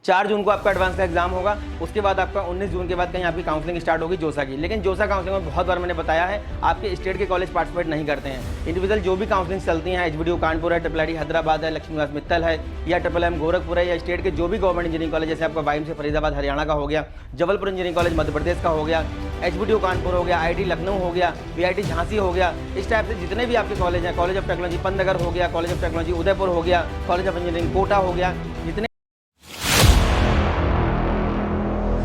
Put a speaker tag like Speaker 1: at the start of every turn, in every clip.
Speaker 1: 4 जून को आपका एडवांस का एग्जाम होगा। उसके बाद आपका 19 जून के बाद कहीं आपकी काउंसलिंग स्टार्ट होगी जोसा की। लेकिन जोसा काउंसलिंग में बहुत बार मैंने बताया है आपके स्टेट के कॉलेज पार्टिसिपेट नहीं करते हैं। इंडिविजुअल जो भी काउंसलिंग चलती हैं, एचबीडीयू कानपुर है, ट्रिपल हैदराबाद है, लक्ष्मी निवास मित्तल है, या ट्रिपल गोरखपुर है, या स्टेट के जो भी गवर्नमेंट इंजीनियरिंग कॉलेज जैसे आपका वाइम से फरीदाबाद हरियाणा का हो गया, जबलपुर इंजीनियरिंग कॉलेज मध्य प्रदेश का हो गया, एचबीडीयू कानपुर हो गया, आईआईटी लखनऊ हो गया, बीआईटी झांसी हो गया, इस टाइप से जितने भी आपके कॉलेज हैं, कॉलेज ऑफ टेक्नोलॉजी पंतनगर हो गया, कॉलेज ऑफ टेक्नोलॉजी उदयपुर हो गया, कॉलेज ऑफ इंजीनियरिंग कोटा हो गया,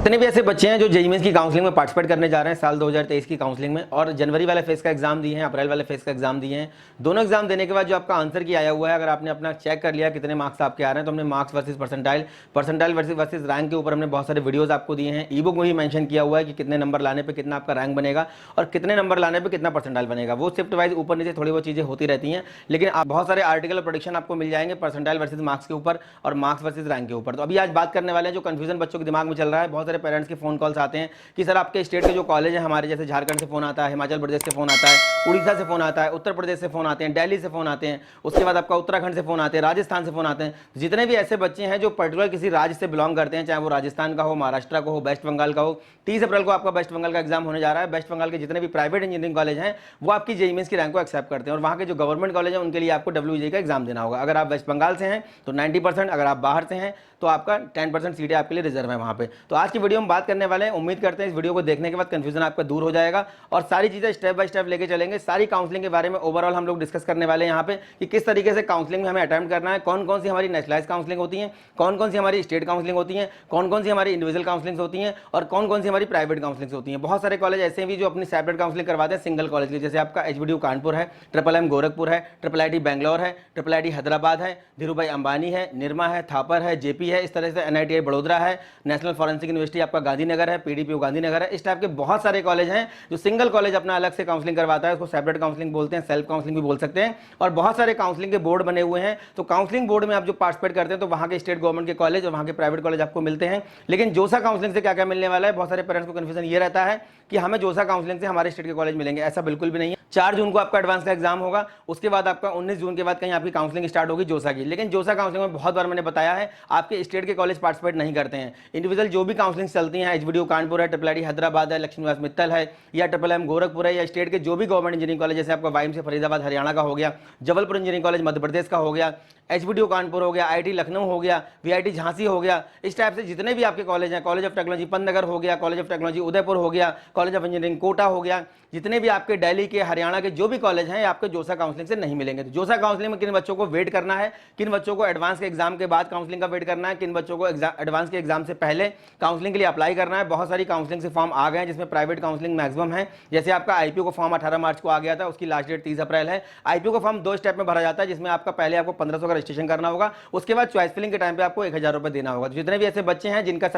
Speaker 1: जितने भी ऐसे बच्चे हैं जो जेईई मेंस की काउंसलिंग में पार्टिसिपेट करने जा रहे हैं साल 2023 की काउंसलिंग में, और जनवरी वाले फेज का एग्जाम दिए हैं, अप्रैल वाले फेज का एग्जाम दिए हैं। दोनों एग्जाम देने के बाद जो आपका आंसर की आया हुआ है, अगर आपने अपना चेक कर लिया कितने मार्क्स आपके आ रहे हैं, तो हमने marks versus percentile versus rank के ऊपर हमने बहुत सारे वीडियोस आपको दिए हैं। ई बुक में ही मेंशन किया हुआ है कि कितने नंबर लाने पर कितना आपका रैंक बनेगा और कितने नंबर लाने पर कितना परसेंटाइल बनेगा। वो शिफ्ट वाइज ऊपर नीचे थोड़ी बहुत चीजें होती रहती हैं, लेकिन आप बहुत सारे आर्टिकल और प्रोडिक्शन आपको मिल जाएंगे परसेंटाइल वर्सेस मार्क्स के ऊपर और मार्क्स वर्सेस रैंक के ऊपर। तो अभी आज बात करने वाले हैं जो कंफ्यूजन बच्चों के दिमाग में चल रहा है। बहुत सारे पेरेंट्स के फोन कॉल्स आते हैं कि सर आपके स्टेट के जो कॉलेज है हमारे, जैसे झारखंड से फोन आता है, हिमाचल प्रदेश से फोन आता है, उड़ीसा से फोन आता है, उत्तर प्रदेश से फोन आते हैं, दिल्ली से फोन आते हैं, उसके बाद आपका उत्तराखंड से फोन आते हैं, राजस्थान से फोन आते हैं। जितने भी ऐसे बच्चे हैं जो पर्टिकुलर किसी राज्य से बिलोंग करते हैं, चाहे वो राजस्थान का हो, महाराष्ट्र का हो, वेस्ट बंगाल का हो, 30 अप्रैल को आपका वेस्ट बंगाल का एग्जाम होने जा रहा है। वेस्ट बंगाल के जितने भी प्राइवेट इंजीनियरिंग कॉलेज हैं वो आपकी जेईई मेंस की रैंक को एक्सेप्ट करते हैं, और वहाँ के जो गवर्नमेंट कॉलेज है उनके लिए आपको डब्ल्यूजेई का एग्जाम देना होगा। अगर आप वेस्ट बंगाल से हैं तो 90%, अगर आप बाहर से हैं तो आपका 10% सीटें आपके लिए रिजर्व है वहाँ पे। तो आज की वीडियो में बात करने वाले हैं, उम्मीद करते हैं इस वीडियो को देखने के बाद कंफ्यूजन आपका दूर हो जाएगा और सारी चीजें स्टेप बाय स्टेप लेके चलेंगे। सारी काउंसलिंग के बारे में ओवरऑल हम लोग डिस्कस करने वाले हैं यहाँ पे कि किस तरीके से काउंसलिंग में हमें अटेम्प्ट करना है, कौन कौन सी हमारी नेशनलाइज काउंसलिंग होती है, कौन कौन सी हमारी स्टेट काउंसलिंग होती है, कौन कौन सी हमारी इंडिविजुअल काउंसलिंग होती है और कौन कौन सी हमारी प्राइवेट काउंसलिंग होती है। बहुत सारे कॉलेज ऐसे भी जो अपनी सेपरेट काउंसलिंग करवाते हैं सिंगल कॉलेज की, जैसे आपका एचबीडीयू कानपुर है, ट्रिपल गोरखपुर है, ट्रिपल आईटी बैंगलोर है, ट्रिपल आईटी हैदराबाद है, धीरूभाई अंबानी है, निरमा है, थापर है, जेपी है, इस तरह से एनआईटी बड़ोदरा है, नेशनल फॉरेंसिक यूनिवर्सिटी आपका गांधीनगर है, पीडीपीयू गांधीनगर है। इस टाइप के बहुत सारे कॉलेज हैं जो सिंगल कॉलेज अपना अलग से काउंसलिंग करवाता है, उसको सेपरेट काउंसलिंग बोलते हैं, सेल्फ काउंसलिंग भी बोल सकते हैं। और बहुत सारे काउंसलिंग के बोर्ड बने हुए हैं, तो काउंसलिंग बोर्ड में आप जो पार्टिसिपेट करते हैं तो वहां के स्टेट गवर्नमेंट के कॉलेज और वहां के प्राइवेट कॉलेज आपको मिलते हैं। लेकिन जोसा काउंसलिंग से क्या क्या मिलने वाला है, बहुत सारे पेरेंट्स को कंफ्यूजन ये रहता है कि हमें जोसा काउंसलिंग से हमारे स्टेट के कॉलेज मिलेंगे। ऐसा बिल्कुल भी नहीं है। 4 जून को आपका एडवांस का एग्जाम होगा, उसके बाद आपका 19 जून के बाद कहीं आपकी काउंसलिंग स्टार्ट होगी जोसा की। लेकिन जोसा काउंसलिंग में बहुत बार मैंने बताया है आपके स्टेट के कॉलेज पार्टिसिपेट नहीं करते हैं। इंडिविजुअल जो भी काउंसलिंग चलती हैं, एचबीडीयू कानपुर है, ट्रिपल हैदराबाद है, लक्ष्मी निवास मित्तल है, या ट्रिपल गोरखपुर है, या स्टेट के जो भी गवर्नमेंट इंजीनियरिंग कॉलेज जैसे आपका वाइम से फरीदाबाद हरियाणा का हो गया, जबलपुर इंजीनियरिंग कॉलेज मध्य प्रदेश का हो गया, एचबीडीयू कानपुर हो गया, आईआईटी लखनऊ हो गया, बीआईटी झांसी हो गया, इस टाइप से जितने भी आपके कॉलेज हैं, कॉलेज ऑफ टेक्नोलॉजी पंतनगर हो गया, कॉलेज ऑफ टेक्नोलॉजी उदयपुर हो गया, कॉलेज ऑफ इंजीनियरिंग कोटा हो गया, जितने भी आपके दिल्ली के, हरियाणा के जो भी कॉलेज हैं आपके जोसा काउंसलिंग से नहीं मिलेंगे। तो जोसा काउंसलिंग में किन बच्चों को वेट करना है, किन बच्चों को एडवांस के एग्जाम के बाद काउंसलिंग का वेट करना है, किन बच्चों को एडवांस के एग्जाम से पहले काउंसलिंग के लिए अप्लाई करना है। बहुत सारी काउंसलिंग से फॉर्म आ गए हैं जिसमें प्राइवेट काउंसलिंग मैक्सिमम है। जैसे आपका आईपीओ का फॉर्म 18 मार्च को आ गया था, उसकी लास्ट डेट 30 अप्रैल है। आईपीओ का फॉर्म 2 स्टेप में भरा जाता है, जिसमें आपका पहले आपको 1500 का रजिस्ट्रेशन करना होगा, उसके बाद चॉइस फिलिंग के टाइम पे आपको 1000 रुपए देना होगा। तो जितने भी ऐसे बच्चे हैं जिनका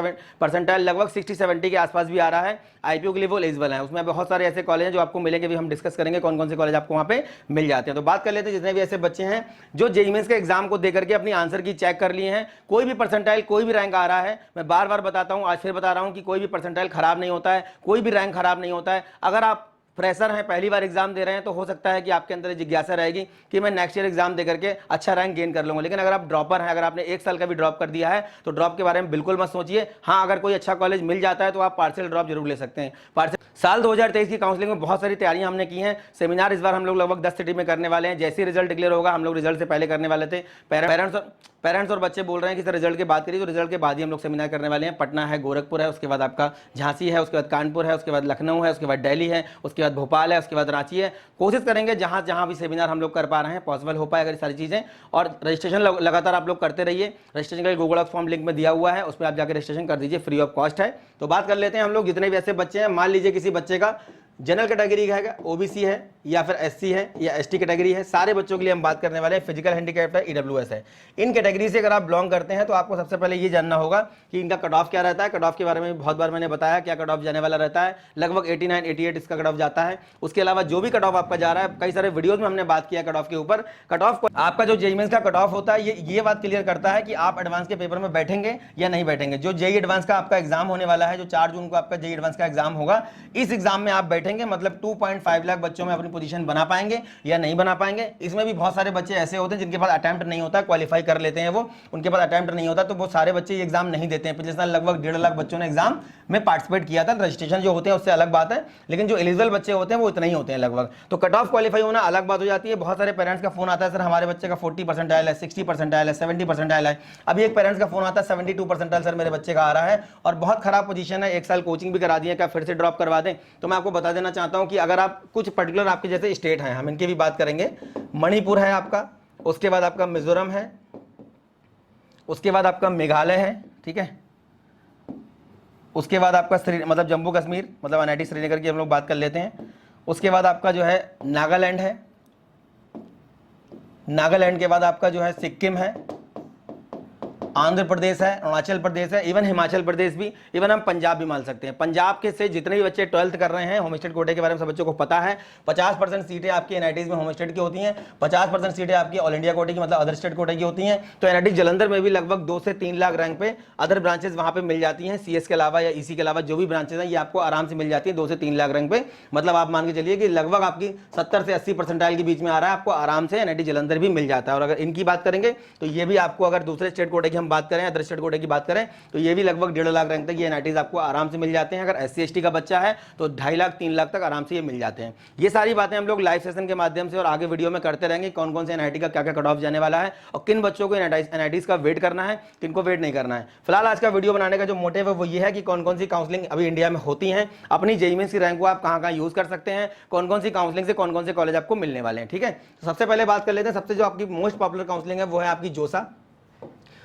Speaker 1: परसेंटाइल लगभग 60-70 के आसपास भी आ रहा है, आईपीओ के लिए वो एलिजिबल है। उसमें बहुत सारे ऐसे कॉलेज हैं जो आपको मिलेंगे, भी हम डिस्कस करेंगे कौन कौन से कॉलेज आपको वहां पे मिल जाते हैं। तो बात कर लेते हैं जितने भी ऐसे बच्चे हैं जो जेईई मेंस के एग्जाम को देकर के अपनी आंसर की चेक कर लिए हैं, कोई भी परसेंटाइल कोई भी रैंक आ रहा है। मैं बार बार बताता हूं, आज फिर बता रहा हूं कि कोई भी परसेंटाइल खराब नहीं होता है, कोई भी रैंक खराब नहीं होता है। अगर आप फ्रेशर हैं, पहली बार एग्जाम दे रहे हैं, तो हो सकता है कि आपके अंदर जिज्ञासा रहेगी कि मैं नेक्स्ट ईयर एग्जाम देकर के अच्छा रैंक गेन कर लूंगा। लेकिन अगर आप ड्रॉपर हैं, अगर आपने 1 साल का भी ड्रॉप कर दिया है तो ड्रॉप के बारे में बिल्कुल मत सोचिए। हाँ, अगर कोई अच्छा कॉलेज मिल जाता है तो आप पार्शियल ड्रॉप जरूर ले सकते हैं। साल 2023 की काउंसलिंग में बहुत सारी तैयारियां हमने की हैं। सेमिनार इस बार हम लोग लगभग 10 सिटी में करने वाले हैं। जैसे ही रिजल्ट डिक्लेयर होगा, हम लोग रिजल्ट से पहले करने वाले थे। पेरेंट्स और बच्चे बोल रहे हैं कि सर रिजल्ट के बाद करिए, तो रिजल्ट के बाद ही हम लोग सेमिनार करने वाले हैं। पटना है, गोरखपुर है, उसके बाद आपका झांसी है, उसके बाद कानपुर है, उसके बाद लखनऊ है, उसके बाद दिल्ली है, उसके बाद भोपाल है, उसके बाद रांची है। कोशिश करेंगे जहां जहां भी सेमिनार हम लोग कर पा रहे हैं, पॉसिबल हो पाए अगर सारी चीजें। और रजिस्ट्रेशन लगातार आप लोग करते रहिए। रजिस्ट्रेशन का गूगल फॉर्म लिंक में दिया हुआ है, उस पर आप जाकर रजिस्ट्रेशन कर दीजिए, फ्री ऑफ कॉस्ट है। तो बात कर लेते हैं हम लोग जितने भी ऐसे बच्चे हैं। मान लीजिए किसी बच्चे का जनरल कैटेगरी का है, ओबीसी है, या फिर एससी है, या एसटी कैटेगरी है। सारे बच्चों के लिए हम बात करने वाले हैं। फिजिकल हैंडीकैप्ड है, ईडब्ल्यूएस है। इन कैटेगरी से अगर आप बिलोंग करते हैं तो आपको सबसे पहले ये जानना होगा कि इनका कट ऑफ क्या रहता है। कट ऑफ के बारे में बहुत बार मैंने बताया क्या कट ऑफ जाने वाला रहता है। लगभग 89-88 इसका कट ऑफ जाता है। उसके अलावा जो भी कट ऑफ आपका जा रहा है, कई सारे वीडियोज में हमने बात किया कट ऑफ के ऊपर। कट ऑफ आपका जो जेईई मेंस का कट ऑफ होता है, ये बात क्लियर करता है कि आप एडवांस के पेपर में बैठेंगे या नहीं बैठेंगे। जो जेईई एडवांस का आपका एग्जाम होने वाला है, जो 4 जून को आपका जेईई एडवांस का एग्जाम होगा, इस एग्जाम में आप बैठेंगे, मतलब 2.5 लाख बच्चों में अपनी पोजीशन बना पाएंगे या नहीं बना पाएंगे। इसमें भी बहुत सारे बच्चे ऐसे होते हैं जिनके पास अटेम्प्ट नहीं होता, क्वालिफाई कर लेते हैं वो, उनके पास अटेम्प्ट नहीं होता, तो वो सारे बच्चे ये एग्जाम नहीं देते हैं। पिछले साल लगभग 1.5 लाख बच्चों ने एग्जाम में पार्टिसिपेट किया था। रजिस्ट्रेशन जो होते हैं उससे अलग बात है, लेकिन जो एलिजिबल बच्चे होते हैं वो इतने ही होते हैं लगभग। तो कट ऑफ क्वालिफाई होना अलग बात हो जाती है। बहुत सारे पेरेंट्स का फोन आता है, सर हमारे बच्चे का 40 परसेंटाइल है, 60 परसेंटाइल है, 70 परसेंटाइल है। अभी एक पेरेंट्स का फोन आता है 72 परसेंटाइल सर मेरे बच्चे का आ रहा है और बहुत खराब पोजीशन है, 1 साल कोचिंग भी करा दी है, क्या फिर से ड्रॉप करवा दें? तो मैं आपको बता देना चाहता हूं कि अगर आप कुछ पर्टिकुलर आपके जैसे स्टेट हैं, हम इनकी भी बात करेंगे। मणिपुर है आपका, उसके बाद आपका मिजोरम है, उसके बाद आपका मेघालय है, ठीक है, उसके बाद आपका मतलब जम्मू कश्मीर, मतलब NIT श्रीनगर की हम लोग बात कर लेते हैं। उसके बाद आपका जो है नागालैंड है, नागालैंड के बाद आपका जो है सिक्किम है, आंध्र प्रदेश है, अरुणाचल प्रदेश है, इवन हिमाचल प्रदेश भी, इवन हम पंजाब भी मान सकते हैं। पंजाब के से जितने भी बच्चे 12th कर रहे हैं, होम स्टेट कोटे के बारे में सब बच्चों को पता है। 50% सीटें आपकी NITs में होम स्टेट की होती हैं, 50% सीटें आपकी ऑल इंडिया कोटे की, मतलब अदर स्टेट कोटे की होती हैं। तो NIT जालंधर में भी लगभग 2 से 3 लाख रैंक पे अदर ब्रांचेस वहां पे मिल जाती हैं। CS के अलावा या EC के अलावा जो भी ब्रांचेस हैं ये आपको आराम से मिल जाती है 2 से 3 लाख रैंक पे। मतलब आप मान के चलिए कि लगभग आपकी 70 से 80 परसेंटाइल के बीच में आ रहा है, आपको आराम से NIT जालंधर भी मिल जाता है। और अगर इनकी बात करेंगे तो ये भी आपको, अगर दूसरे स्टेट कोटे की हम बात करें, अदर स्टेट कोटे की बात करें, तो ये भी लगभग 1.5 लाख रैंक तक ये NITs आपको आराम से मिल जाते हैं। अगर SC ST का बच्चा है तो 2.5 लाख 3 लाख तक आराम से ये मिल जाते हैं। ये सारी बातें हम लोग लाइव सेशन के माध्यम से और आगे वीडियो में करते रहेंगे, कौन कौन से NIT का क्या क्या कट ऑफ जाने वाला है और किन बच्चों को NITs का वेट करना है, किनको वेट नहीं करना है। फिलहाल आज का वीडियो बनाने का जो मोटिव है वो ये है कि कौन कौन सी काउंसलिंग अभी इंडिया में होती हैं, अपनी JEE मेंस की रैंक को आप कहां यूज कर सकते हैं, कौन कौन सी काउंसलिंग से कौन कौन से कॉलेज आपको मिलने वाले हैं। ठीक है, तो सबसे पहले बात कर लेते हैं, सबसे जो आपकी मोस्ट पॉपुलर काउंसलिंग है वो है आपकी जोसा।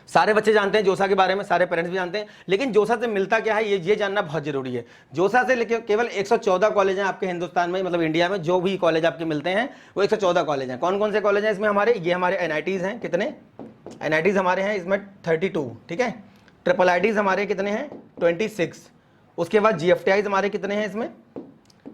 Speaker 1: सारे बच्चे जानते हैं जोसा के बारे में, सारे पेरेंट्स भी जानते हैं, लेकिन जोसा से मिलता क्या है ये जानना बहुत जरूरी है। जोसा से लेकर केवल 114 कॉलेज हैं आपके हिंदुस्तान में, मतलब इंडिया में जो भी कॉलेज आपके मिलते हैं वो 114 कॉलेज हैं। कौन कौन से कॉलेज हैं इसमें? ये हमारे NITs हैं। कितने NITs हमारे हैं इसमें? 32। ठीक है, IIITs हमारे कितने हैं? 26। उसके बाद GFTIs हमारे कितने हैं इसमें?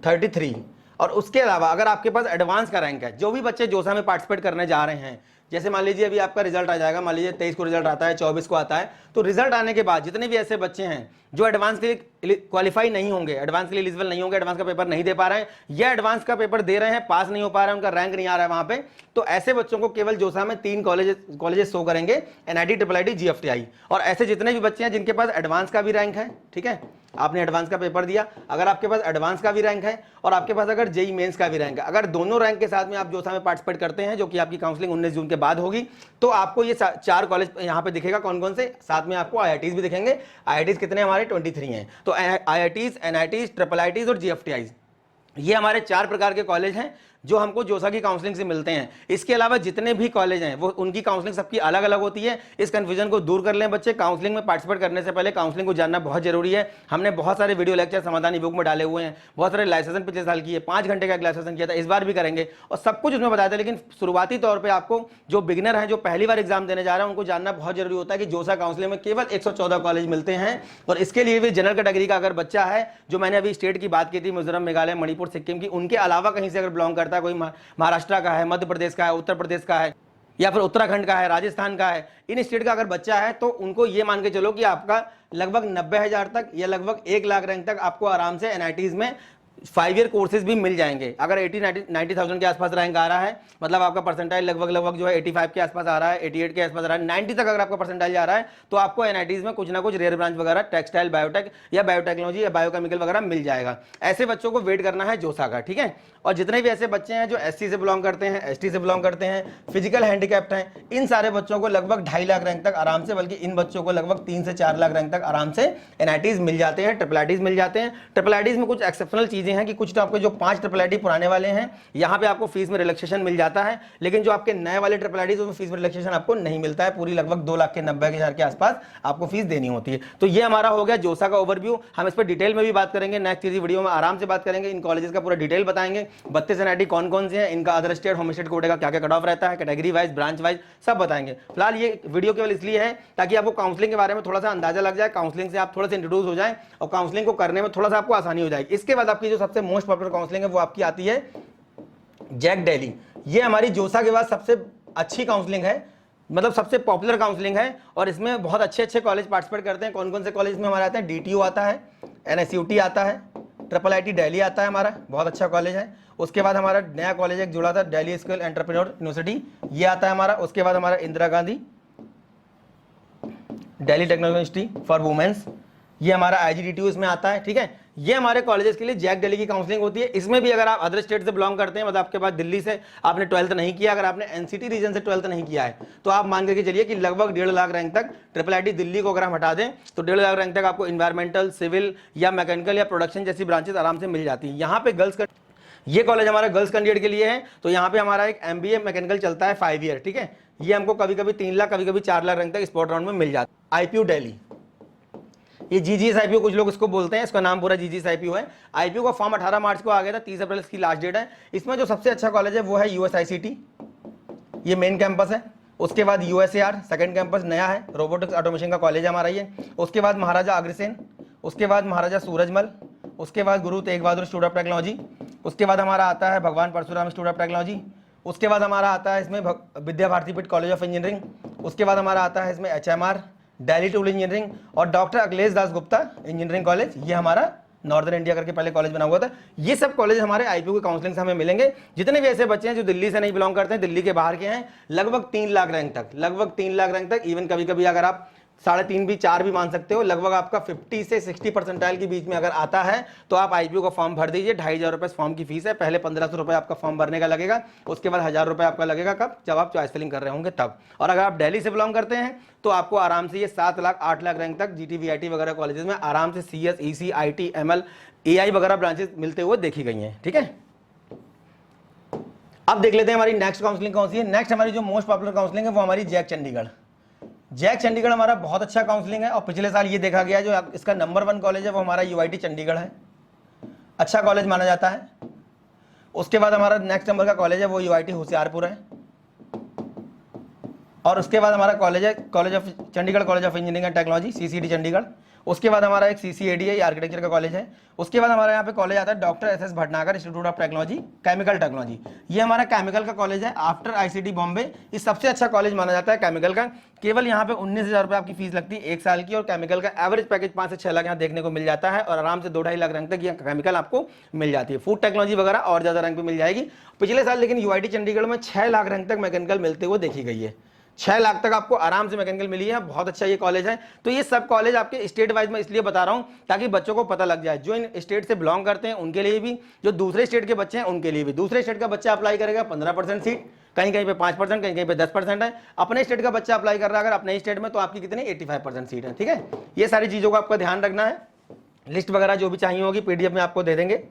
Speaker 1: 33। और उसके अलावा अगर आपके पास एडवांस का रैंक है, जो भी बच्चे जोसा में पार्टिसिपेट करने जा रहे हैं, जैसे मान लीजिए अभी आपका रिजल्ट आ जाएगा, मान लीजिए 23 को रिजल्ट आता है, 24 को आता है, तो रिजल्ट आने के बाद जितने भी ऐसे बच्चे हैं जो एडवांस के लिए क्वालिफाई नहीं होंगे, एडवांस के लिए एलिजिबल नहीं होंगे, एडवांस का पेपर नहीं दे पा रहे हैं या एडवांस का पेपर दे रहे हैं, पास नहीं हो पा रहे हैं, उनका रैंक नहीं आ रहा है वहां पे, तो ऐसे बच्चों को केवल जोसा में 3 कॉलेजेस शो करेंगे, NIT, IIIT, GFTI। और ऐसे जितने भी बच्चे हैं जिनके पास एडवांस का भी रैंक है, ठीक है, आपने एडवांस का पेपर दिया, अगर आपके पास एडवांस का भी रैंक है और आपके पास अगर JEE मेंस का भी रैंक है, अगर दोनों रैंक के साथ में आप जोसा में पार्टिसिपेट करते हैं, जो कि आपकी काउंसलिंग 19 जून के बाद होगी, तो आपको ये 4 कॉलेज यहाँ पे दिखेगा। कौन कौन से? साथ में आपको IITs भी दिखेंगे। IITs कितने हमारे? 23 हैं। तो IITs, NITs, IIITs और GFTIs, ये हमारे 4 प्रकार के कॉलेज हैं जो हमको जोसा की काउंसलिंग से मिलते हैं। इसके अलावा जितने भी कॉलेज हैं वो उनकी काउंसलिंग सबकी अलग अलग होती है। इस कंफ्यूजन को दूर कर लें बच्चे। काउंसलिंग में पार्टिसिपेट करने से पहले काउंसलिंग को जानना बहुत जरूरी है। हमने बहुत सारे वीडियो लेक्चर समाधान बुक में डाले हुए हैं, बहुत सारे लाइव सेशन पिछले साल किए, 5 घंटे का लाइव सेशन किया था, इस बार भी करेंगे और सब कुछ उसमें बताया था। लेकिन शुरुआती तौर पर आपको जो बिगिनर है, जो पहली बार एग्जाम देने जा रहे हैं, उनको जानना बहुत जरूरी होता है कि जोसा काउंसलिंग में केवल 114 कॉलेज मिलते हैं। और इसके लिए भी जनरल कैटेगरी का अगर बच्चा है, जो मैंने अभी स्टेट की बात की थी, मिजोरम, मेघालय, मणिपुर, सिक्किम की, उनके अलावा कहीं से अगर बिलोंग करता है, कोई महाराष्ट्र का है, मध्य प्रदेश का है, उत्तर प्रदेश का है या फिर उत्तराखंड का है, राजस्थान का है, इन स्टेट का अगर बच्चा है, तो उनको ये मान के चलो कि आपका लगभग 90,000 तक या लगभग 1 लाख रैंक तक आपको आराम से NITs में 5 ईयर कोर्सेज भी मिल जाएंगे। अगर 80-90,000 के आसपास रैंक आ रहा है, मतलब आपका परसेंटाइल लगभग जो है 85 के आसपास आ रहा है, 88 के आसपास आ रहा है, 90 तक अगर आपका परसेंटाइल जा रहा है, तो आपको NITs में कुछ ना कुछ रेयर ब्रांच वगैरह, टेक्सटाइल, बायोटेक या बायोटेक्नोलॉजी या बायोकेमिकल वगैरह मिल जाएगा। ऐसे बच्चों को वेट करना है जोसा का। ठीक है, और जितने भी ऐसे बच्चे हैं जो SC से बिलोंग करते हैं, ST से बिलोंग करते हैं, फिजिकल हैंडीकैप्ड हैं, इन सारे बच्चों को लगभग 2.5 लाख रैंक तक आराम से, बल्कि इन बच्चों को लगभग 3 से 4 लाख रैंक तक आराम से NITs मिल जाते हैं, IIITs मिल जाते हैं। IIITs में कुछ एक्सेप्शनल चीजें हैं कि कुछ तो आपके जो 5 IIIT पुराने वाले हैं, यहाँ पे आपको फीस में रिलैक्सेशन मिल जाता है, लेकिन जो आपके नए वाले IIITs उसमें फीस में रिलैक्सेशन आपको नहीं मिलता है। पूरी लगभग 2,90,000 के आसपास आपको फीस देनी होती है। तो ये हमारा हो गया जोसा का ओवरव्यू। हम इस पर डिटेल में भी बात करेंगे, नेक्स्ट वीडियो में आराम से बात करेंगे, इन कॉलेजेस का पूरा डिटेल बताएंगे, 32 NIT कौन कौन से हैं, इनका अदर स्टेट, होम स्टेट कोटे का क्या क्या कट ऑफ रहता है, कैटेगरी वाइज, ब्रांच वाइज सब बताएंगे। फिलहाल ये वीडियो केवल इसलिए है ताकि आपको काउंसलिंग के बारे में थोड़ा सा अंदाजा लग जाए, काउंसलिंग से आप थोड़े से इंट्रोड्यूस हो जाए और काउंसलिंग को करने में थोड़ा सा आपको आसानी हो जाएगी। इसके बाद आपकी जो सबसे मोस्ट पॉपुलर काउंसलिंग है वो आपकी आती है जैक दिल्ली। ये हमारी जोसा के बाद सबसे अच्छी काउंसलिंग है, मतलब सबसे पॉपुलर काउंसलिंग है और इसमें बहुत अच्छे अच्छे कॉलेज पार्टिसिपेट करते हैं। कौन कौन से कॉलेज में हमारे आते हैं? DTU आता है, NSUT आता है, IIIT दिल्ली आता है, हमारा बहुत अच्छा कॉलेज है। उसके बाद हमारा नया कॉलेज एक जुड़ा था दिल्ली स्किल एंटरप्रेन्योर यूनिवर्सिटी, ये आता है हमारा। उसके बाद हमारा Indira Gandhi Delhi technology for womens, ये हमारा IGDTU इसमें आता है, ठीक है। ये हमारे कॉलेजेस के लिए जैक दिल्ली की काउंसलिंग होती है। इसमें भी अगर आप अदर स्टेट से बिलोंग करते हैं, मतलब आपके पास दिल्ली से आपने 12th नहीं किया, अगर आपने NCT रीजन से 12th नहीं किया है, तो आप मान करके चलिए कि लगभग 1.5 लाख रैंक तक IIIT दिल्ली को अगर हम हटा दें तो 1.5 लाख रैंक तक आपको इन्वायरमेंटल, सिविल या मैकेनिकल या प्रोडक्शन जैसी ब्रांचेस आराम से मिल जाती है। यहाँ पे गर्ल्स का ये कॉलेज हमारा गर्ल्स कैंडिडेट के लिए है, तो यहाँ पे हमारा एक MBA मैकेनिकल चलता है 5 ईयर, ठीक है। ये हमको कभी कभी 3 लाख कभी कभी 4 लाख रैंक तक स्पॉट राउंड में मिल जाता है। IPU दिल्ली, ये GGS IPU कुछ लोग इसको बोलते हैं, इसका नाम पूरा GGS IPU है। IPU का फॉर्म 18 मार्च को आ गया था, 30 अप्रैल इसकी लास्ट डेट है। इसमें जो सबसे अच्छा कॉलेज है वो है USICT, ये मेन कैंपस है। उसके बाद USAR सेकंड कैंपस नया है, रोबोटिक्स ऑटोमेशन का कॉलेज है हमारा ये। उसके बाद महाराजा अग्रसेन, उसके बाद महाराजा सूरजमल, उसके बाद Guru Tegh Bahadur institute of technology, उसके बाद हमारा आता है भगवान परशुराम इंस्टीट्यूट ऑफ टेक्नोलॉजी, उसके बाद हमारा आता है इसमें विद्या भारती पीठ कॉलेज ऑफ इंजीनियरिंग, उसके बाद हमारा आता है इसमें HMR दिल्ली टूल इंजीनियरिंग और doctor Akhilesh Das Gupta engineering college, ये हमारा नॉर्दर्न इंडिया करके पहले कॉलेज बना हुआ था। ये सब कॉलेज हमारे IPU की काउंसलिंग से हमें मिलेंगे। जितने भी ऐसे बच्चे हैं जो दिल्ली से नहीं बिलोंग करते हैं, दिल्ली के बाहर के हैं, लगभग 3 लाख रैंक तक, लगभग 3 लाख रैंक तक, इवन कभी कभी अगर आप 3.5 भी 4 भी मान सकते हो, लगभग आपका 50 से 60 परसेंटाइल के बीच में अगर आता है तो आप IPU का फॉर्म भर दीजिए। 2,500 रुपये फॉर्म की फीस है, पहले 1,500 रुपये आपका फॉर्म भरने का लगेगा, उसके बाद 1,000 रुपये आपका लगेगा कब, जब आप चॉइस फिलिंग कर रहे होंगे तब। और अगर आप दिल्ली से बिलोंग करते हैं तो आपको आराम से ये 7 लाख 8 लाख रैंक तक GT VIT वगैरह कॉलेजेस में आराम से CS EC IT ML AI वगैरह ब्रांचेस मिलते हुए देखी गई हैं, ठीक है। अब देख लेते हैं हमारी नेक्स्ट काउंसलिंग कौन सी है। नेक्स्ट हमारी जो मोस्ट पॉपुलर काउंसलिंग है वो हमारी जैक चंडीगढ़। जैक चंडीगढ़ हमारा बहुत अच्छा काउंसलिंग है और पिछले साल ये देखा गया जो इसका नंबर 1 कॉलेज है वो हमारा UIT चंडीगढ़ है, अच्छा कॉलेज माना जाता है। उसके बाद हमारा नेक्स्ट नंबर का कॉलेज है वो UIT होशियारपुर है, और उसके बाद हमारा कॉलेज है college of Chandigarh college of engineering and technology CCT Chandigarh. उसके बाद हमारा एक CCAD है, ये आर्किटेक्चर का कॉलेज है। उसके बाद हमारा यहाँ पे कॉलेज आता है doctor SS Bhatnagar institute of technology chemical technology, ये हमारा केमिकल का कॉलेज है आफ्टर ICT बॉम्बे। ये सबसे अच्छा कॉलेज माना जाता है केमिकल का। केवल यहाँ पे 19,000 रुपये आपकी फीस लगती है 1 साल की, और केमिकल का एवरेज पैकेज 5 से 6 लाख यहाँ देखने को मिल जाता है, और आराम से 2-2.5 लाख रैंक तक ये केमिकल आपको मिल जाती है। फूड टेक्नोलॉजी वगैरह और ज़्यादा रैंक पे मिल जाएगी। पिछले साल लेकिन UIT चंडीगढ़ में 6 लाख रैंक तक मैकेनिकल मिलते हुए देखी गई है, 6 लाख तक आपको आराम से मैकेनिकल मिली है। बहुत अच्छा ये कॉलेज है। तो ये सब कॉलेज आपके स्टेट वाइज में इसलिए बता रहा हूं ताकि बच्चों को पता लग जाए, जो इन स्टेट से बिलोंग करते हैं उनके लिए भी, जो दूसरे स्टेट के बच्चे हैं उनके लिए भी। दूसरे स्टेट का बच्चा अप्लाई करेगा 15% सीट, कहीं कहीं पे 5%, कहीं कहीं पे 10% है। अपने स्टेट का बच्चा अप्लाई कर रहा है अगर अपने स्टेट में, तो आपकी कितनी 85% सीट है, ठीक है। ये सारी चीज़ों का आपका ध्यान रखना है। लिस्ट वगैरह जो भी चाहिए होगी PDF में आपको दे देंगे।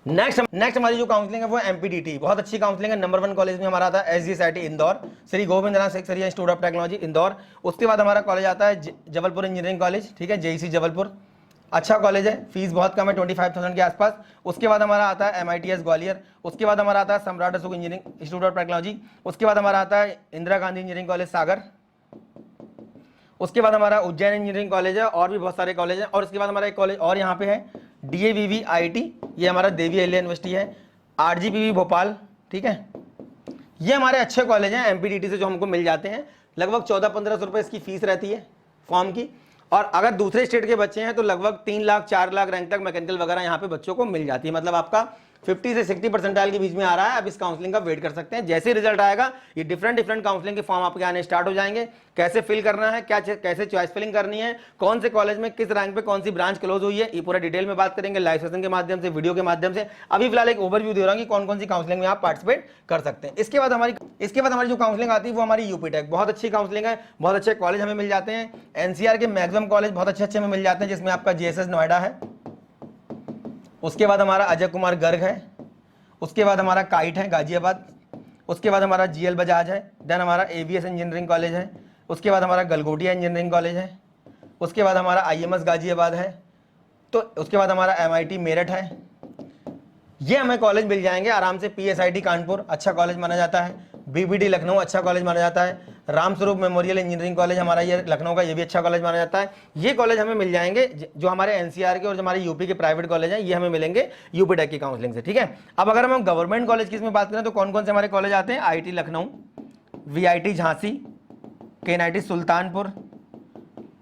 Speaker 1: नेक्स्ट हमारी जो काउंसलिंग है वो MPDT, बहुत अच्छी काउंसलिंग है। नंबर 1 कॉलेज में हमारा आता है SGSIT Indore, Shri Govindnath Seksaria institute of technology Indore. उसके बाद हमारा कॉलेज आता है जबलपुर इंजीनियरिंग कॉलेज, ठीक है, JEC जबलपुर, अच्छा कॉलेज है, फीस बहुत कम है 25,000 के आसपास। उसके बाद हमारा आता है MITS ग्वालियर। उसके बाद हमारा आता है सम्राट Ashok engineering institute of technology. उसके बाद हमारा आता है इंदिरा गांधी इंजीनियरिंग कॉलेज सागर। उसके बाद हमारा उज्जैन इंजीनियरिंग कॉलेज है, और भी बहुत सारे कॉलेज हैं। और उसके बाद हमारा एक कॉलेज और यहाँ पे है DAVV IIT, ये हमारा देवी अहिल्या यूनिवर्सिटी है। RGPV भोपाल, ठीक है। ये हमारे अच्छे कॉलेज हैं MPDT से जो हमको मिल जाते हैं। लगभग 1400-1500 रुपये इसकी फीस रहती है फॉर्म की, और अगर दूसरे स्टेट के बच्चे हैं तो लगभग 3 लाख 4 लाख रैंक तक मैकेनिकल वगैरह यहाँ पे बच्चों को मिल जाती है। मतलब आपका 50 से 60 परसेंटाइल के बीच में आ रहा है। अब इस काउंसलिंग का वेट कर सकते हैं। जैसे रिजल्ट आएगा ये डिफरेंट काउंसलिंग के फॉर्म आपके आने स्टार्ट हो जाएंगे। कैसे फिल करना है, कैसे चॉइस फिलिंग करनी है, कौन से कॉलेज में किस रैंक पे कौन सी ब्रांच क्लोज हुई है, ये पूरा डिटेल में बात करेंगे लाइव सेशन के माध्यम से, वीडियो के माध्यम से। अभी फिलहाल एक ओवरव्यू दे रहा हूँ कि कौन कौन सी काउंसलिंग में आप पार्टिसिपेट कर सकते हैं। इसके बाद हमारी जो काउंसलिंग आती है वो हमारी UP टेक, बहुत अच्छी काउंसलिंग है। बहुत अच्छे कॉलेज हमें मिल जाते हैं। NCR के मैक्सिमम कॉलेज बहुत अच्छे हमें मिल जाते हैं, जिसमें आपका JSS नोएडा है। उसके बाद हमारा अजय कुमार गर्ग है। उसके बाद हमारा काइट है गाजियाबाद। उसके बाद हमारा GL बजाज है। देन हमारा AVS इंजीनियरिंग कॉलेज है। उसके बाद हमारा गलगोटिया इंजीनियरिंग कॉलेज है। उसके बाद हमारा IMS गाजियाबाद है। तो उसके बाद हमारा MIT मेरठ है। ये हमें कॉलेज मिल जाएंगे आराम से। PSIT कानपुर अच्छा कॉलेज माना जाता है। BBD लखनऊ अच्छा कॉलेज माना जाता है। रामस्वरूप मेमोरियल इंजीनियरिंग कॉलेज हमारा ये लखनऊ का, ये भी अच्छा कॉलेज माना जाता है। ये कॉलेज हमें मिल जाएंगे जो हमारे NCR के और जो हमारे UP के प्राइवेट कॉलेज हैं, ये हमें मिलेंगे UP टेक की काउंसलिंग से, ठीक है। अब अगर हम गवर्नमेंट कॉलेज की इसमें बात करें तो कौन कौन से हमारे कॉलेज आते हैं? IIT Lucknow, VIT Jhansi, KNIT Sultanpur,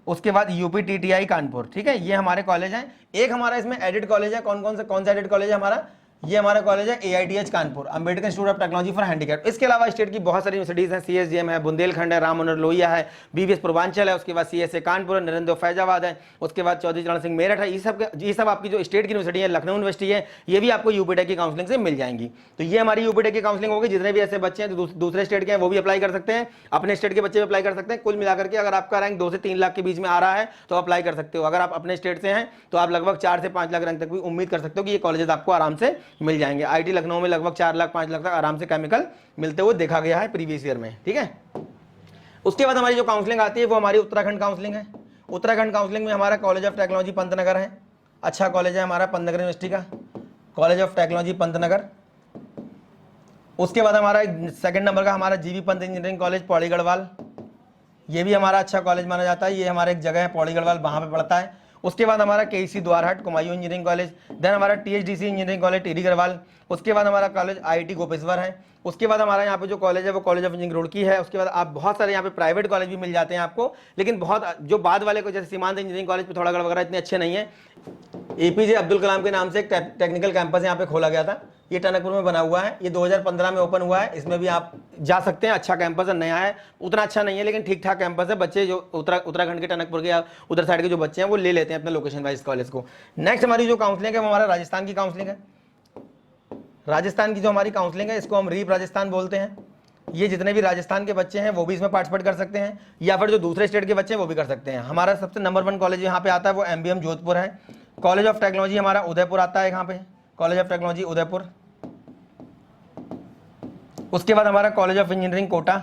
Speaker 1: उसके बाद UP TTI कानपुर, ठीक है। ये हमारे कॉलेज हैं। एक हमारा इसमें एडिट कॉलेज है। कौन सा एडिट कॉलेज है हमारा? ये हमारा कॉलेज है AITH Kanpur, Ambedkar institute of technology for handicap. इसके अलावा स्टेट की बहुत सारी यूनिवर्सिटीज हैं, CSGM है, बुंदेलखंड है, राम मनोहर लोहिया है, BVS पूर्वांचल है, उसके बाद CSA कानपुर है, नरेंद्र फैजाबाद है, उसके बाद चौधरी चरण सिंह मेरठ है। ये सब आपकी जो स्टेट की यूनिवर्सिटी है, लखनऊ यूनिवर्सिटी है, ये भी आपको यूपीटेक की काउंसलिंग से मिल जाएंगी। तो ये हमारी यूपीटेक की काउंसलिंग होगी। जितने भी ऐसे बच्चे हैं जो दूसरे स्टेट के हैं वो भी अप्लाई कर सकते हैं, अपने स्टेट के बच्चे भी अप्लाई कर सकते हैं। कुल मिलाकर के अगर आपका रैंक 2 से 3 लाख के बीच में आ रहा है तो अप्लाई कर सकते हो। अगर आप अपने स्टेट से हैं तो आप लगभग 4 से 5 लाख रैंक तक भी उम्मीद कर सकते हो कि ये कॉलेजेस आपको आराम से मिल जाएंगे। IIT लखनऊ में लगभग 4 लाख 5 लाख तक आराम से केमिकल मिलते हुए देखा गया है प्रीवियस ईयर में, ठीक है। उसके बाद हमारी जो काउंसलिंग आती है वो हमारी उत्तराखंड काउंसलिंग है। उत्तराखंड काउंसलिंग में हमारा कॉलेज ऑफ टेक्नोलॉजी पंतनगर है, अच्छा कॉलेज है हमारा पंतनगर यूनिवर्सिटी का, कॉलेज ऑफ टेक्नोलॉजी पंतनगर। उसके बाद हमारा सेकंड नंबर का हमारा GV Pant engineering college Pauri Garhwal, ये भी हमारा अच्छा कॉलेज माना जाता है। ये हमारा एक जगह है पौड़ी गढ़वाल, वहाँ पे पड़ता है। उसके बाद हमारा KC Dwarahat Kumaon engineering college, then हमारा THDC engineering college Tehri Garhwal. उसके बाद हमारा कॉलेज IIT गोपेश्वर है। उसके बाद हमारा यहाँ पे जो कॉलेज है वो कॉलेज ऑफ इंजीनियरिंग रुड़की है। उसके बाद आप बहुत सारे यहाँ पे प्राइवेट कॉलेज भी मिल जाते हैं आपको, लेकिन बहुत जो बाद वाले को जैसे सीमांत इंजीनियरिंग कॉलेज पिथौरागढ़ वगैरह इतने अच्छे नहीं है। APJ अब्दुल कलाम के नाम से एक टेक्निकल कैंपस यहाँ पे खोला गया था, ये टनकपुर में बना हुआ है। ये 2015 में ओपन हुआ है, इसमें भी आप जा सकते हैं। अच्छा कैंपस है, नया है, उतना अच्छा नहीं है लेकिन ठीक ठाक कैंपस है। बच्चे जो उत्तराखंड के टनकपुर के या उधर साइड के जो बच्चे हैं वो ले लेते हैं अपने लोकेशन वाइज कॉलेज को। नेक्स्ट हमारी जो काउंसलिंग है वो हमारा राजस्थान की काउंसलिंग है। राजस्थान की जो हमारी काउंसलिंग है इसको हम रीप राजस्थान बोलते हैं। ये जितने भी राजस्थान के बच्चे हैं वो भी इसमें पार्टिसिपेट कर सकते हैं, या फिर जो दूसरे स्टेट के बच्चे हैं वो भी कर सकते हैं। हमारा सबसे नंबर 1 कॉलेज यहाँ पे आता है वो MBM जोधपुर है। कॉलेज ऑफ टेक्नोलॉजी हमारा उदयपुर आता है, यहाँ पे कॉलेज ऑफ टेक्नोलॉजी उदयपुर। उसके बाद हमारा कॉलेज ऑफ इंजीनियरिंग कोटा,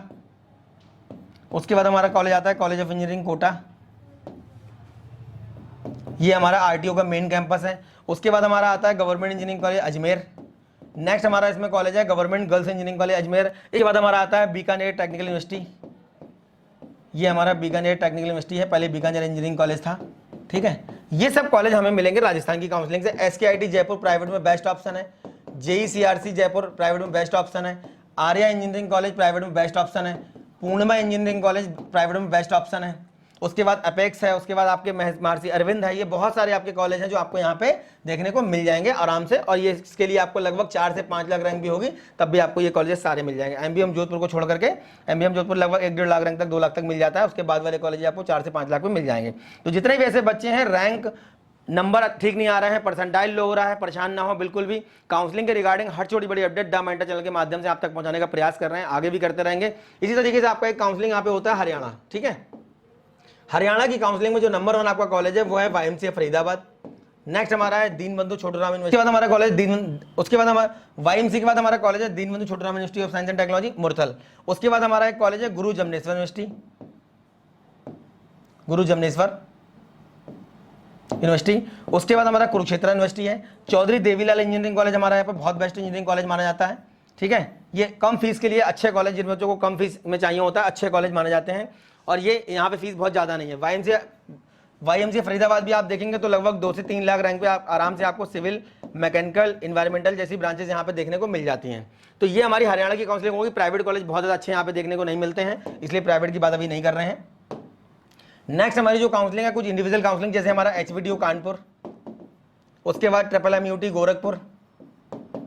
Speaker 1: उसके बाद हमारा कॉलेज आता है कॉलेज ऑफ इंजीनियरिंग कोटा, ये हमारा RTO का मेन कैंपस है। उसके बाद हमारा आता है government engineering college Ajmer. Next हमारा इसमें कॉलेज है government girls engineering college Ajmer. इसके बाद हमारा आता है बीकानेर टेक्निकल यूनिवर्सिटी, ये हमारा बीकानेर टेक्निकल यूनिवर्सिटी है, पहले बीकानेर इंजीनियरिंग कॉलेज था, ठीक है। ये सब कॉलेज हमें मिलेंगे राजस्थान की काउंसलिंग से। SKIT जयपुर प्राइवेट में बेस्ट ऑप्शन है, JECRC जयपुर प्राइवेट में बेस्ट ऑप्शन है, आर्या इंजीनियरिंग कॉलेज प्राइवेट में बेस्ट ऑप्शन है, पूर्णिमा इंजीनियरिंग कॉलेज प्राइवेट में बेस्ट ऑप्शन है। उसके बाद अपेक्स है, उसके बाद आपके महर्षि अरविंद है। ये बहुत सारे आपके कॉलेज हैं जो आपको यहाँ पे देखने को मिल जाएंगे आराम से, और ये इसके लिए आपको लगभग 4 से 5 लाख रैंक भी होगी तब भी आपको ये कॉलेज सारे मिल जाएंगे। MBM जोधपुर को छोड़ करके, MBM जोधपुर लगभग 1-1.5 लाख रैंक तक 2 लाख तक मिल जाता है। उसके बाद वाले कॉलेज आपको 4 से 5 लाख में मिल जाएंगे। तो जितने भी ऐसे बच्चे हैं रैंक नंबर ठीक नहीं आ रहे हैं, परसेंटाइल लो हो रहा है, परेशान ना हो बिल्कुल भी। काउंसलिंग के रिगार्डिंग हर छोटी बड़ी अपडेट द मेंटर चैनल के माध्यम से आप तक पहुंचाने का प्रयास कर रहे हैं, आगे भी करते रहेंगे। इसी तरीके से आपका एक काउंसलिंग यहाँ पे होता है हरियाणा, ठीक है। हरियाणा की काउंसलिंग में जो नंबर 1 आपका कॉलेज है वो है YMCA फरीदाबाद। नेक्स्ट हमारा है दीनबंधु छोटूराम यूनिवर्सिटी। उसके बाद हमारा कॉलेज उसके बाद हमारा YMCA के बाद हमारा कॉलेज है Deenbandhu Chhotu Ram university of science and technology Murthal. उसके बाद हमारा एक कॉलेज है गुरु जमनेश्वर यूनिवर्सिटी, गुरु जमनेश्वर यूनिवर्सिटी। उसके बाद हमारा कुरुक्षेत्र यूनिवर्सिटी है। चौधरी देवीलाल इंजीनियरिंग कॉलेज हमारा यहाँ पे बहुत बेस्ट इंजीनियरिंग कॉलेज माना जाता है, ठीक है। ये कम फीस के लिए अच्छे कॉलेज, जिन बच्चों को कम फीस में चाहिए होता है, अच्छे कॉलेज माने जाते हैं। और ये यहाँ पे फीस बहुत ज़्यादा नहीं है। YMCA फरीदाबाद भी आप देखेंगे तो लगभग 2 से 3 लाख रैंक पे आप आराम से आपको सिविल, मैकेनिकल, इन्वायरमेंटल जैसी ब्रांचेस यहाँ पे देखने को मिल जाती हैं। तो ये हमारी हरियाणा की काउंसलिंग होगी। प्राइवेट कॉलेज बहुत ज़्यादा अच्छे यहाँ पे देखने को नहीं मिलते हैं, इसलिए प्राइवेट की बात अभी नहीं कर रहे हैं। नेक्स्ट हमारी जो काउंसलिंग है कुछ इंडिविजुअल काउंसलिंग, जैसे हमारा HVTU कानपुर, उसके बाद MMUT गोरखपुर,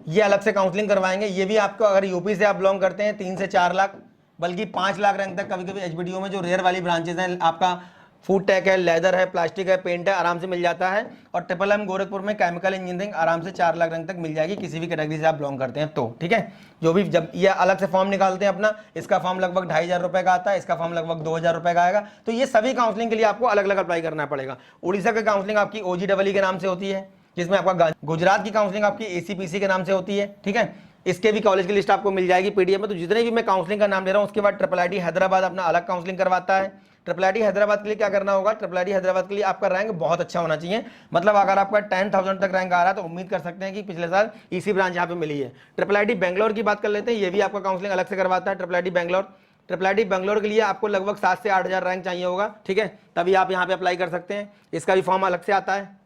Speaker 1: ये अलग से काउंसलिंग करवाएंगे। ये भी आपको अगर यूपी से आप बिलोंग करते हैं 3 से 4 लाख बल्कि 5 लाख रैंक तक कभी कभी HVTU में जो रेयर वाली ब्रांचेज हैं, आपका फूड टेक है, लेदर है, प्लास्टिक है, पेंट है, आराम से मिल जाता है। और MMM गोरखपुर में केमिकल इंजीनियरिंग आराम से 4 लाख रैंक तक मिल जाएगी किसी भी कैटेगरी से आप बिलोंग करते हैं तो, ठीक है। जो भी जब ये अलग से फॉर्म निकालते हैं अपना, इसका फॉर्म लगभग 2,500 रुपये का आता है, इसका फॉर्म लगभग 2,000 रुपये का आएगा। तो ये सभी काउंसलिंग के लिए आपको अलग अलग अप्लाई करना पड़ेगा। उड़ीसा की काउंसलिंग आपकी OGEE के नाम से होती है, जिसमें आपका गुजरात की काउंसलिंग आपकी ACPC के नाम से होती है, ठीक है। इसके भी कॉलेज की लिस्ट आपको मिल जाएगी PDF में। तो जितने भी मैं काउंसलिंग का नाम ले रहा हूँ, उसके बाद IIIT हैदराबाद अपना अलग काउंसलिंग करवाता है। IIIT हैदराबाद के लिए क्या करना होगा, IIIT हैदराबाद के लिए आपका रैंक बहुत अच्छा होना चाहिए। मतलब अगर आपका 10,000 तक रैंक आ रहा है तो उम्मीद कर सकते हैं कि पिछले साल इसी ब्रांच यहाँ पे मिली है। IIIT बेंगलोर की बात कर लेते हैं, ये भी आपका काउंसलिंग अलग से करवाता है। IIIT बेंगलोर, IIIT बेंगलोर के लिए आपको लगभग 7 से 8 हज़ार रैंक चाहिए होगा, ठीक है, तभी आप यहाँ पे अप्लाई कर सकते हैं। इसका भी फॉर्म अलग से आता है।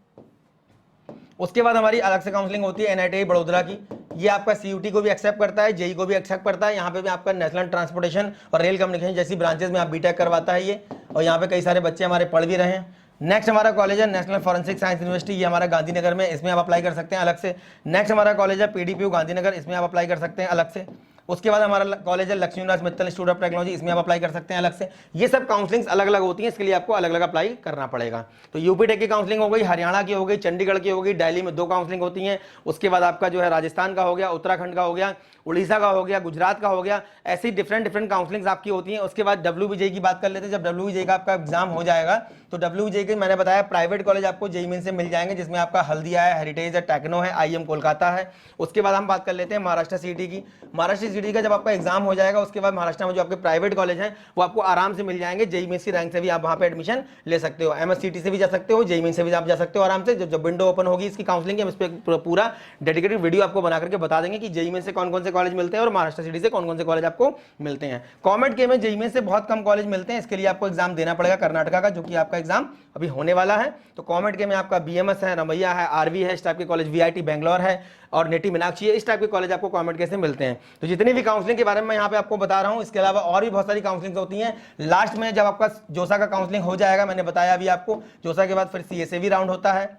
Speaker 1: उसके बाद हमारी अलग से काउंसलिंग होती है NIT बड़ोदरा की। ये आपका CUT को भी एक्सेप्ट करता है, JEE को भी एक्सेप्ट करता है। यहाँ पे भी आपका नेशनल ट्रांसपोर्टेशन और रेल कम्युनिकेशन जैसी ब्रांचेस में आप BTech करवाता है ये। और यहाँ पे कई सारे बच्चे हमारे पढ़ भी रहे हैं। नेक्स्ट हमारा कॉलेज है नेशनल फॉरेंसिक साइंस यूनिवर्सिटी, ये हमारा गांधीनगर में, इसमें आप अप्लाई कर सकते हैं अलग से। नेक्स्ट हमारा कॉलेज है पीडीपीयू गांधीनगर, इसमें आप अप्लाई कर सकते हैं अलग से। उसके बाद हमारा कॉलेज है लक्ष्मी निवास मित्तल इंस्टीट्यूट ऑफ टेक्नोलॉजी, इसमें आप अप्लाई कर सकते हैं अलग से। ये सब काउंसलिंग्स अलग अलग होती हैं, इसके लिए आपको अलग अलग अप्लाई करना पड़ेगा। तो यूपी टेक की काउंसलिंग हो गई, हरियाणा की हो गई, चंडीगढ़ की हो गई, दिल्ली में 2 काउंसलिंग होती हैं। उसके बाद आपका जो है राजस्थान का हो गया, उत्तराखंड का हो गया, उड़ीसा का हो गया, गुजरात का हो गया, ऐसी डिफरेंट काउंसलिंग्स आपकी होती हैं। उसके बाद WBJ की बात कर लेते हैं। जब WBJ का आपका एग्जाम हो जाएगा तो WBJ के मैंने बताया प्राइवेट कॉलेज आपको जेईई मेन से मिल जाएंगे, जिसमें आपका हल्दिया है, हेरिटेज है, टेक्नो है, IIM कोलकाता है। उसके बाद हम बात कर लेते हैं महाराष्ट्र सिटी की। महाराष्ट्र सिटी का जब आपका एग्जाम हो जाएगा उसके बाद महाराष्ट्र में जो आपके प्राइवेट कॉलेज हैं वो आपको आराम से मिल जाएंगे। जेईई मेन की रैंक से भी आप वहाँ पे एडमिशन ले सकते हो, MSCT से भी जा सकते हो, जेईई मेन से भी आप जा सकते हो आराम से। जब विंडो ओपन होगी इसकी काउंसलिंग की, हम इस पर पूरा डेडिकेटेड वीडियो आपको बना करके बता देंगे कि जेईई मेन से कौन कौन से कॉलेज मिलते हैं और महाराष्ट्र सिटी से कौन कौन से कॉलेज आपको मिलते हैं। कॉमेट के में जेईई मेन से बहुत कम कॉलेज मिलते हैं, इसके लिए आपको एग्जाम देना पड़ेगा कर्नाटका का, जो कि आपका एग्जाम अभी होने वाला है। तो कॉमेट के में आपका BMS है, रमैया है, RV है, इस टाइप के कॉलेज, VIT बैंगलोर है और नेटी मीनाक्षी है, इस टाइप के कॉलेज आपको कॉमेट के से मिलते हैं। तो जितनी भी काउंसलिंग के बारे में मैं यहाँ पे आपको बता रहा हूँ, इसके अलावा और भी बहुत सारी काउंसलिंग होती हैं। लास्ट में जब आपका जोसा का काउंसलिंग हो जाएगा, मैंने बताया अभी आपको, जोसा के बाद फिर CSAV राउंड होता है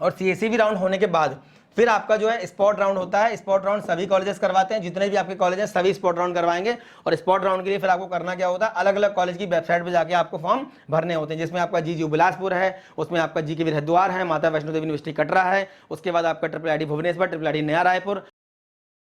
Speaker 1: और CSAV राउंड होने के बाद फिर आपका जो है स्पॉट राउंड होता है। स्पॉट राउंड सभी कॉलेजेस करवाते हैं, जितने भी आपके कॉलेज हैं सभी स्पॉट राउंड करवाएंगे। और स्पॉट राउंड के लिए फिर आपको करना क्या होता है, अलग अलग कॉलेज की वेबसाइट पे जाके आपको फॉर्म भरने होते हैं, जिसमें आपका GGU बिलासपुर है, उसमें आपका GK हरिद्वार है, माता वैष्णो देवी यूनिवर्सिटी कटरा है, उसके बाद आपका IIIT भुवनेश्वर, IIIT नया रायपुर,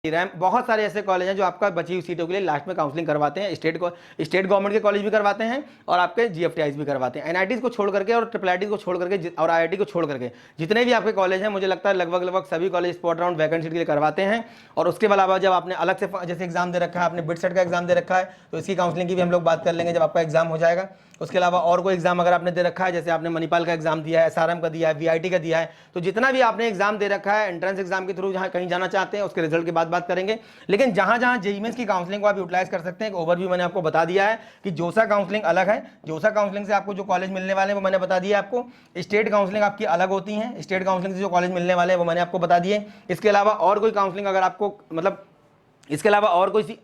Speaker 1: रैम, बहुत सारे ऐसे कॉलेज हैं जो आपका बची हुई सीटों के लिए लास्ट में काउंसलिंग करवाते हैं। स्टेट गवर्नमेंट के कॉलेज भी करवाते हैं और आपके GFTIs भी करवाते हैं। NITs को छोड़ करके और IIIT को छोड़ करके और IIT को छोड़ करके जितने भी आपके कॉलेज हैं, मुझे लगता है लगभग सभी college spot round vacant seat के लिए करवाते हैं। और उसके अलावा जब आपने अलग से जैसे एग्जाम दे रखा है, आपने बिट सेट का एग्जाम दे रखा है, तो इसकी काउंसलिंग की भी हम लोग बात कर लेंगे जब आपका एग्जाम हो जाएगा। उसके अलावा और कोई एग्जाम अगर आपने दे रखा है, जैसे आपने मणिपाल का एग्जाम दिया है, SRM का दिया है, VIT का दिया है, तो जितना भी आपने एग्जाम दे रखा है एंट्रेंस एग्जाम के थ्रू जहाँ कहीं जाना चाहते हैं उसके रिजल्ट की बात करेंगे। लेकिन जहां जहां जेईई मेंस की काउंसलिंग को आप यूटिलाइज कर सकते हैं, एक ओवरव्यू मैंने आपको बता दिया है कि जोसा काउंसलिंग अलग है। जोसा काउंसलिंग से आपको जो कॉलेज मिलने वाले हैं वो मैंने बता दिया आपको। स्टेट काउंसलिंग आपकी अलग होती है, स्टेट काउंसलिंग से जो कॉलेज मिलने वाले हैं वो मैंने आपको बता दिए। इसके अलावा और कोई काउंसलिंग अगर आपको मतलब इसके अलावा और कोई